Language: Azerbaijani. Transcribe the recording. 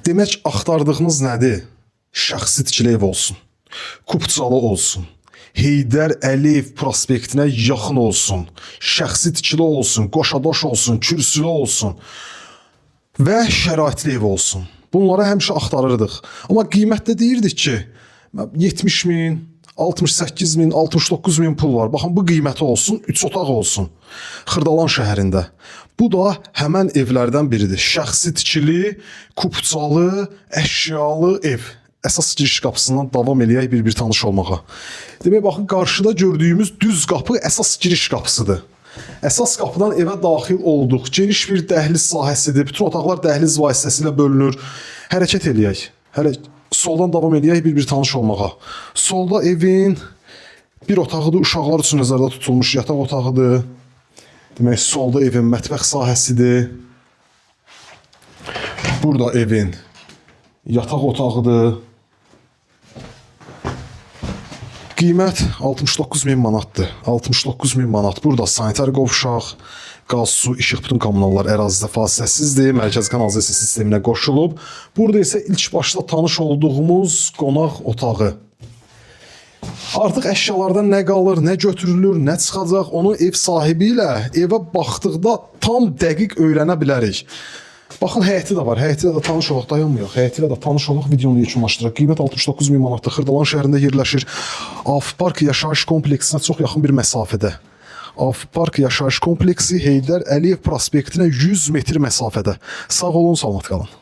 Demək, axtardığınız nədir? Şəxsi tikili ev olsun, Kupçalı olsun, Heydər Əliyev prospektinə yaxın olsun, şəxsi tikili olsun, qoşadaş olsun, kürsülü olsun və şəraitli ev olsun. Bunları həmişə axtarırdıq. Amma qiymətdə deyirdik ki, 70 min, 68 min, 69 min pul var. Baxın, bu qiyməti olsun, 3 otaq olsun. Xırdalan şəhərində. Bu da həmən evlərdən biridir. Şəxsi tikili, Kupçalı, əşyalı ev. Əsas giriş qapısından davam eləyək bir tanış olmağa. Demək, baxın, qarşıda gördüyümüz düz qapı əsas giriş qapısıdır. Əsas qapıdan evə daxil olduq. Geniş bir dəhliz sahəsidir. Bütün otaqlar dəhliz vasitəsilə bölünür. Hərəkət eləyək. Soldan davam eləyək bir tanış olmağa. Solda evin bir otağıdır, uşaqlar üçün nəzərdə tutulmuş yataq otağıdır. Demək, solda evin mətbəx sahəsidir. Burada evin yataq otağıdır. Qiymət 69 min manatdır. 69 min manat. Burada sanitar qovşaq, qaz, su, işıq, bütün kommunallar ərazidə fasiləsizdir. Mərkəzi kanalizasiya sisteminə qoşulub. Burada isə ilk başda tanış olduğumuz qonaq otağı. Artıq əşyalardan nə qalır, nə götürülür, nə çıxacaq, onu ev sahibi ilə evə baxdıqda tam dəqiq öyrənə bilərik. Baxın, həyəti də var. Həyəti də tanış olaq, dayanmayaq. Həyəti ilə də tanış olaq, videonu yekunlaşdıraq. Qiymət 69 min manatdır. Xırdalan şəhərində yerləşir. Avpark yaşayış kompleksinə çox yaxın bir məsafədə. Avpark yaşayış kompleksi Heydər Əliyev prospektinə 100 metr məsafədə. Sağ olun, salamat qalın.